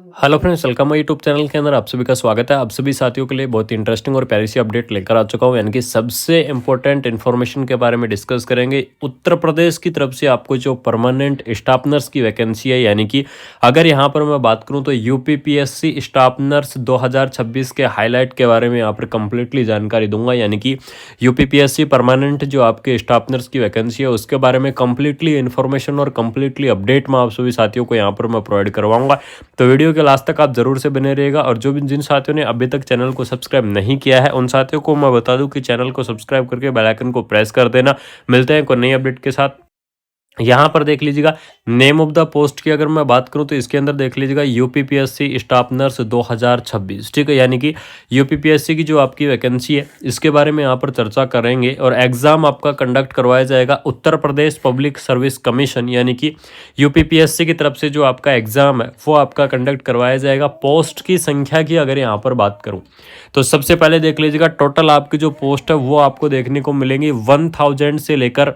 Hello friends, welcome YouTube channel के अंदर आप सभी का स्वागत है। आप सभी साथियों के लिए बहुत इंटरेस्टिंग और प्यारी सी अपडेट लेकर आ चुका हूं, यानी कि सबसे इंपॉर्टेंट इन्फॉर्मेशन के बारे में डिस्कस करेंगे। उत्तर प्रदेश की तरफ से आपको जो परमानेंट स्टाफ नर्स की वैकेंसी है, यानी कि अगर यहां पर मैं बात करूं तो यूपीपीएससी स्टाफ नर्स 2026 के हाईलाइट के बारे में यहाँ पर कंप्लीटली जानकारी दूंगा। यानी कि यूपीपीएससी परमानेंट जो आपके स्टाफ नर्स की वैकेंसी है उसके बारे में कंप्लीटली इन्फॉर्मेशन और कंप्लीटली अपडेट मैं आप सभी साथियों को यहाँ पर मैं प्रोवाइड करवाऊंगा। तो वीडियो के लास्ट तक आप जरूर से बने रहिएगा। और जो भी जिन साथियों ने अभी तक चैनल को सब्सक्राइब नहीं किया है उन साथियों को मैं बता दूं कि चैनल को सब्सक्राइब करके बेल आइकन को प्रेस कर देना। मिलते हैं कोई नई अपडेट के साथ। यहाँ पर देख लीजिएगा नेम ऑफ द पोस्ट की अगर मैं बात करूँ तो इसके अंदर देख लीजिएगा यूपीपीएससी स्टाफ नर्स 2026, ठीक है। यानी कि यूपीपीएससी की जो आपकी वैकेंसी है इसके बारे में यहाँ पर चर्चा करेंगे। और एग्जाम आपका कंडक्ट करवाया जाएगा Uttar Pradesh public service commission, यानी कि यूपीपीएससी की तरफ से जो आपका एग्जाम है वो आपका कंडक्ट करवाया जाएगा। पोस्ट की संख्या की अगर यहाँ पर बात करूँ तो सबसे पहले देख लीजिएगा टोटल आपकी जो पोस्ट है वो आपको देखने को मिलेंगी 1000 से लेकर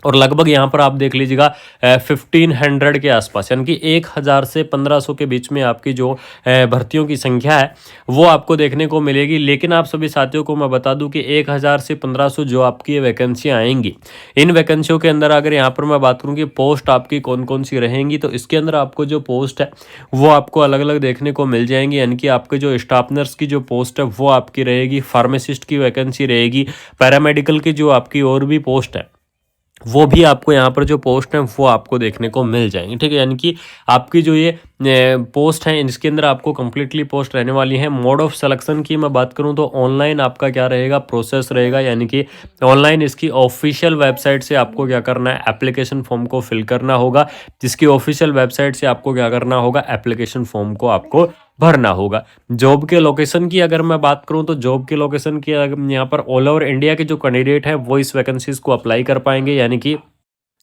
और लगभग यहाँ पर आप देख लीजिएगा 1500 के आसपास, यानी कि 1000 से 1500 के बीच में आपकी जो भर्तियों की संख्या है वो आपको देखने को मिलेगी। लेकिन आप सभी साथियों को मैं बता दूं कि 1000 से 1500 जो आपकी वैकेंसियाँ आएंगी, इन वैकेंसियों के अंदर अगर यहाँ पर मैं बात करूँ कि पोस्ट आपकी कौन कौन सी रहेंगी तो इसके अंदर आपको जो पोस्ट है वो आपको अलग अलग देखने को मिल जाएंगी। यानी कि आपके जो स्टाफ नर्स की जो पोस्ट है वो आपकी रहेगी, फार्मासिस्ट की वैकेंसी रहेगी, पैरामेडिकल की जो आपकी और भी पोस्ट है वो भी आपको यहाँ पर जो पोस्ट है वो आपको देखने को मिल जाएंगी, ठीक है। यानी कि आपकी जो ये पोस्ट है इसके अंदर आपको कंप्लीटली पोस्ट रहने वाली है। मोड ऑफ सिलेक्शन की मैं बात करूँ तो ऑनलाइन आपका क्या रहेगा, प्रोसेस रहेगा। यानी कि ऑनलाइन इसकी ऑफिशियल वेबसाइट से आपको क्या करना है, एप्लीकेशन फॉर्म को फिल करना होगा। जिसकी ऑफिशियल वेबसाइट से आपको क्या करना होगा, एप्लीकेशन फॉर्म को आपको भरना होगा। जॉब के लोकेशन की अगर मैं बात करूं तो जॉब के लोकेशन की यहाँ पर ऑल ओवर इंडिया के जो कैंडिडेट हैं वो इस वैकेंसीज को अप्लाई कर पाएंगे। यानी कि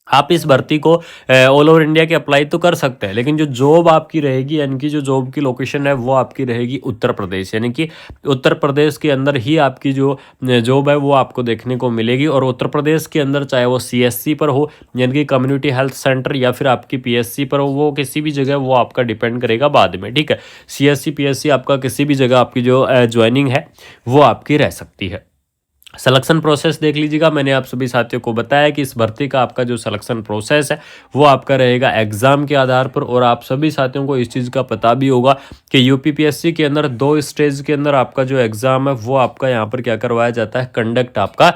आप इस भर्ती को ऑल ओवर इंडिया के अप्लाई तो कर सकते हैं, लेकिन जो जॉब आपकी रहेगी यानी कि जो जॉब की लोकेशन है वो आपकी रहेगी उत्तर प्रदेश। यानी कि उत्तर प्रदेश के अंदर ही आपकी जो जॉब है वो आपको देखने को मिलेगी। और उत्तर प्रदेश के अंदर चाहे वो सीएससी पर हो यानी कि कम्युनिटी हेल्थ सेंटर या फिर आपकी पीएससी पर हो, वो किसी भी जगह वो आपका डिपेंड करेगा बाद में, ठीक है। सीएससी पीएससी आपका किसी भी जगह आपकी जो ज्वाइनिंग है वो आपकी रह सकती है। सिलेक्शन प्रोसेस देख लीजिएगा, मैंने आप सभी साथियों को बताया कि इस भर्ती का आपका जो सिलेक्शन प्रोसेस है वो आपका रहेगा एग्जाम के आधार पर। और आप सभी साथियों को इस चीज़ का पता भी होगा कि यूपीपीएससी के अंदर 2 स्टेज के अंदर आपका जो एग्जाम है वो आपका यहाँ पर क्या करवाया जाता है, कंडक्ट आपका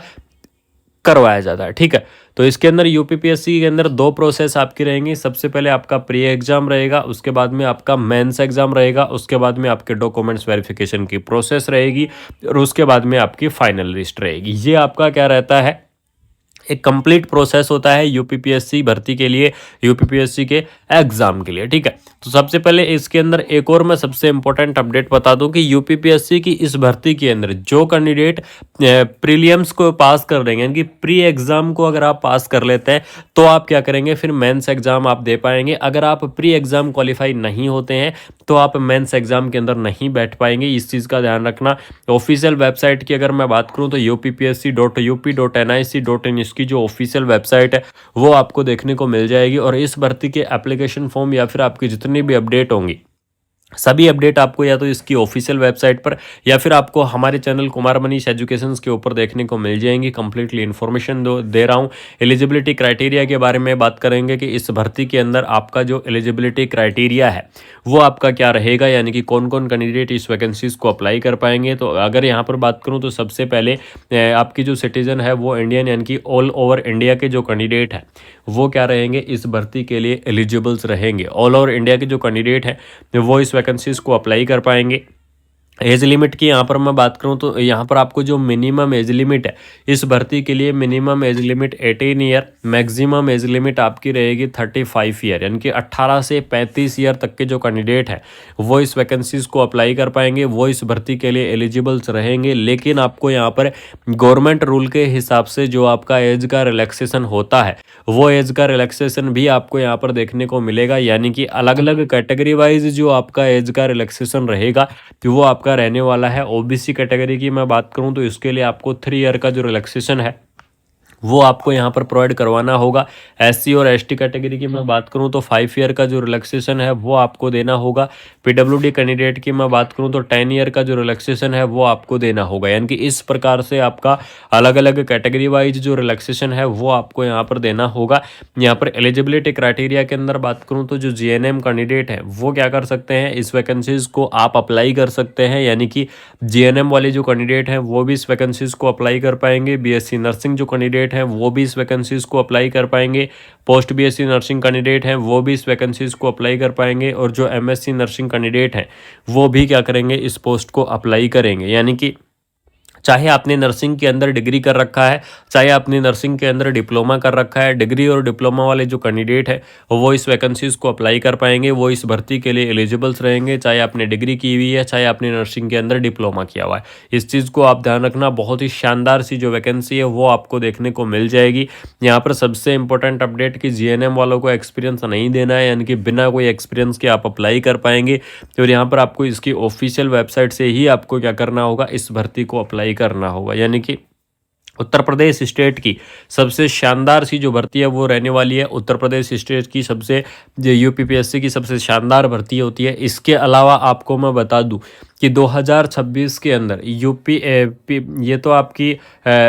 करवाया जाता है, ठीक है। तो इसके अंदर यूपीपीएससी के अंदर 2 प्रोसेस आपकी रहेंगी। सबसे पहले आपका प्री एग्जाम रहेगा, उसके बाद में आपका मेंस एग्जाम रहेगा, उसके बाद में आपके डॉक्यूमेंट्स वेरिफिकेशन की प्रोसेस रहेगी और उसके बाद में आपकी फाइनल लिस्ट रहेगी। ये आपका क्या रहता है, एक कंप्लीट प्रोसेस होता है यूपीपीएससी भर्ती के लिए, यूपीपीएससी के एग्जाम के लिए, ठीक है। तो सबसे पहले इसके अंदर एक और मैं सबसे इंपॉर्टेंट अपडेट बता दूं कि यूपीपीएससी की इस भर्ती के अंदर जो कैंडिडेट प्रीलिम्स को पास कर देंगे यानी कि प्री एग्जाम को अगर आप पास कर लेते हैं तो आप क्या करेंगे, फिर मेंस एग्जाम आप दे पाएंगे। अगर आप प्री एग्जाम क्वालिफाई नहीं होते हैं तो आप मेंस एग्जाम के अंदर नहीं बैठ पाएंगे, इस चीज़ का ध्यान रखना। ऑफिशियल वेबसाइट की अगर मैं बात करूं तो uppsc.up.nic.in की जो ऑफिशियल वेबसाइट है वो आपको देखने को मिल जाएगी। और इस भर्ती के एप्लीकेशन फॉर्म या फिर आपकी जितनी भी अपडेट होंगी सभी अपडेट आपको या तो इसकी ऑफिशियल वेबसाइट पर या फिर आपको हमारे चैनल कुमार मनीष एजुकेशन के ऊपर देखने को मिल जाएंगी। कंप्लीटली इन्फॉर्मेशन दे रहा हूँ। एलिजिबिलिटी क्राइटेरिया के बारे में बात करेंगे कि इस भर्ती के अंदर आपका जो एलिजिबिलिटी क्राइटेरिया है वो आपका क्या रहेगा, यानी कि कौन कौन कैंडिडेट इस वैकेंसीज को अप्लाई कर पाएंगे। तो अगर यहाँ पर बात करूँ तो सबसे पहले आपकी जो सिटीजन है वो इंडियन यानी कि ऑल ओवर इंडिया के जो कैंडिडेट है वो क्या रहेंगे, इस भर्ती के लिए एलिजिबल्स रहेंगे। ऑल ओवर इंडिया के जो कैंडिडेट हैं वो इस वैकेंसीज को अप्लाई कर पाएंगे। एज लिमिट की यहाँ पर मैं बात करूँ तो यहाँ पर आपको जो मिनिमम एज लिमिट है इस भर्ती के लिए, minimum age limit 18 year, maximum age limit आपकी रहेगी 35 ईयर, यानी कि 18 से 35 ईयर तक के जो कैंडिडेट हैं वो इस वैकेंसीज को अप्लाई कर पाएंगे, वो इस भर्ती के लिए एलिजिबल्स रहेंगे। लेकिन आपको यहाँ पर गवर्नमेंट रूल के हिसाब से जो आपका एज का रिलैक्सेशन होता है वो एज का रिलैक्सेशन भी आपको यहाँ पर देखने को मिलेगा। यानी कि अलग अलग कैटेगरी वाइज जो आपका एज का रिलैक्सेशन रहेगा तो वो आपका रहने वाला है। ओबीसी कैटेगरी की मैं बात करूं तो इसके लिए आपको 3 ईयर का जो रिलैक्सेशन है वो आपको यहाँ पर प्रोवाइड करवाना होगा। एससी और एसटी कैटेगरी की मैं बात करूँ तो 5 ईयर का जो रिलैक्सेशन है वो आपको देना होगा। पीडब्ल्यूडी कैंडिडेट की मैं बात करूँ तो 10 ईयर का जो रिलैक्सेशन है वो आपको देना होगा। यानी कि इस प्रकार से आपका अलग अलग कैटेगरी वाइज जो रिलैक्सेशन है वो आपको यहाँ पर देना होगा। यहाँ पर एलिजिबिलिटी क्राइटेरिया के अंदर बात करूँ तो जो जीएनएम कैंडिडेट है वो क्या कर सकते हैं, इस वैकेंसीज को आप अप्लाई कर सकते हैं। यानी कि जीएनएम वाले जो कैंडिडेट हैं वो भी इस वैकेंसीज को अप्लाई कर पाएंगे। बीएससी नर्सिंग जो कैंडिडेट हैं वो भी इस वैकेंसीज को अप्लाई कर पाएंगे। पोस्ट बीएससी नर्सिंग कैंडिडेट हैं वो भी इस वैकेंसीज को अप्लाई कर पाएंगे। और जो एमएससी नर्सिंग कैंडिडेट हैं वो भी क्या करेंगे, इस पोस्ट को अप्लाई करेंगे। यानी कि चाहे आपने नर्सिंग के अंदर डिग्री कर रखा है, चाहे आपने नर्सिंग के अंदर डिप्लोमा कर रखा है, डिग्री और डिप्लोमा वाले जो कैंडिडेट है वो इस वैकेंसीज को अप्लाई कर पाएंगे, वो इस भर्ती के लिए एलिजिबल्स रहेंगे। चाहे आपने डिग्री की हुई है, चाहे आपने नर्सिंग के अंदर डिप्लोमा किया हुआ है। इस चीज़ को आप ध्यान रखना। बहुत ही शानदार सी जो वैकेंसी है वो आपको देखने को मिल जाएगी। यहाँ पर सबसे इंपॉर्टेंट अपडेट कि जीएनएम वालों को एक्सपीरियंस नहीं देना है, यानी कि बिना कोई एक्सपीरियंस के आप अप्लाई कर पाएंगे। और यहाँ पर आपको इसकी ऑफिशियल वेबसाइट से ही आपको क्या करना होगा, इस भर्ती को अप्लाई करना होगा। यानी कि उत्तर प्रदेश स्टेट की सबसे शानदार सी जो भर्ती है वो रहने वाली है। उत्तर प्रदेश स्टेट की सबसे जो यूपीपीएससी की सबसे शानदार भर्ती होती है। इसके अलावा आपको मैं बता दूं कि 2026 के अंदर ये तो आपकी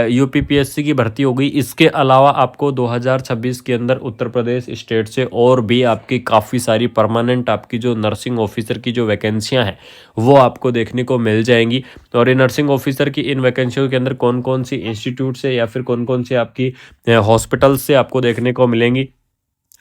यूपीपीएससी की भर्ती हो गई। इसके अलावा आपको 2026 के अंदर उत्तर प्रदेश स्टेट से और भी आपकी काफ़ी सारी परमानेंट आपकी जो नर्सिंग ऑफिसर की जो वैकेंसियां हैं वो आपको देखने को मिल जाएंगी। और ये नर्सिंग ऑफिसर की इन वैकेंसियों के अंदर कौन कौन सी इंस्टीट्यूट से या फिर कौन कौन सी आपकी हॉस्पिटल से आपको देखने को मिलेंगी।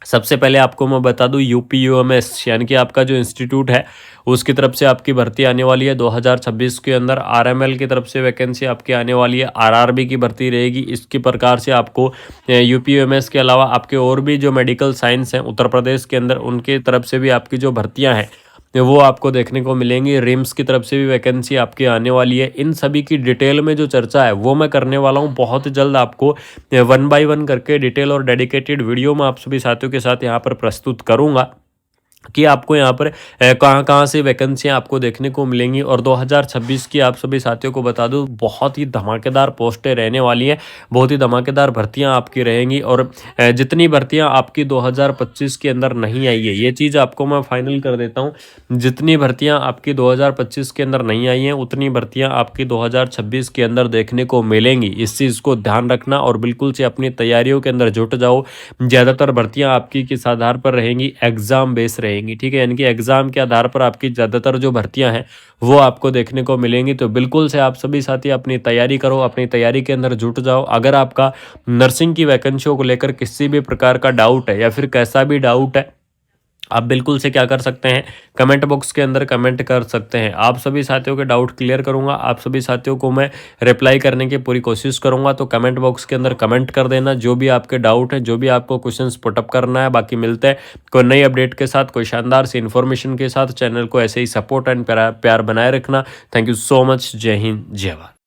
सबसे पहले आपको मैं बता दूं यूपीयूएमएस यानी कि आपका जो इंस्टीट्यूट है उसकी तरफ से आपकी भर्ती आने वाली है 2026 के अंदर। आरएमएल की तरफ से वैकेंसी आपकी आने वाली है। आरआरबी की भर्ती रहेगी। इसकी प्रकार से आपको यूपीयूएमएस के अलावा आपके और भी जो मेडिकल साइंस हैं उत्तर प्रदेश के अंदर उनकी तरफ से भी आपकी जो भर्तियां हैं वो आपको देखने को मिलेंगी। रिम्स की तरफ से भी वैकेंसी आपकी आने वाली है। इन सभी की डिटेल में जो चर्चा है वो मैं करने वाला हूँ बहुत जल्द। आपको 1 बाय 1 करके डिटेल और डेडिकेटेड वीडियो मैं आप सभी साथियों के साथ यहाँ पर प्रस्तुत करूँगा कि आपको यहाँ पर कहाँ कहाँ से वैकेंसियाँ आपको देखने को मिलेंगी। और 2026 की आप सभी साथियों को बता दूँ बहुत ही धमाकेदार पोस्टें रहने वाली हैं, बहुत ही धमाकेदार भर्तियाँ आपकी रहेंगी। और जितनी भर्तियाँ आपकी 2025 के अंदर नहीं आई है ये चीज़ आपको मैं फाइनल कर देता हूँ। जितनी भर्तियाँ आपकी 2025 के अंदर नहीं आई हैं उतनी भर्तियाँ आपकी 2026 के अंदर देखने को मिलेंगी। इस चीज़ को ध्यान रखना और बिल्कुल से अपनी तैयारियों के अंदर जुट जाओ। ज़्यादातर भर्तियाँ आपकी किस आधार पर रहेंगी, एग्जाम बेस रहेंगी। ठीक है, यानी कि एग्जाम के आधार पर आपकी ज़्यादातर जो भर्तियां हैं वो आपको देखने को मिलेंगी। तो बिल्कुल से आप सभी साथी अपनी तैयारी करो, अपनी तैयारी के अंदर जुट जाओ। अगर आपका नर्सिंग की वैकेंसियों को लेकर किसी भी प्रकार का डाउट है या फिर कैसा भी डाउट है आप बिल्कुल से क्या कर सकते हैं, कमेंट बॉक्स के अंदर कमेंट कर सकते हैं। आप सभी साथियों के डाउट क्लियर करूंगा, आप सभी साथियों को मैं रिप्लाई करने की पूरी कोशिश करूंगा। तो कमेंट बॉक्स के अंदर कमेंट कर देना जो भी आपके डाउट है, जो भी आपको क्वेश्चंस पुटअप करना है। बाकी मिलते हैं कोई नई अपडेट के साथ, कोई शानदार सी इन्फॉर्मेशन के साथ। चैनल को ऐसे ही सपोर्ट एंड प्यार बनाए रखना। Thank you so much. जय हिंद, जय भारत।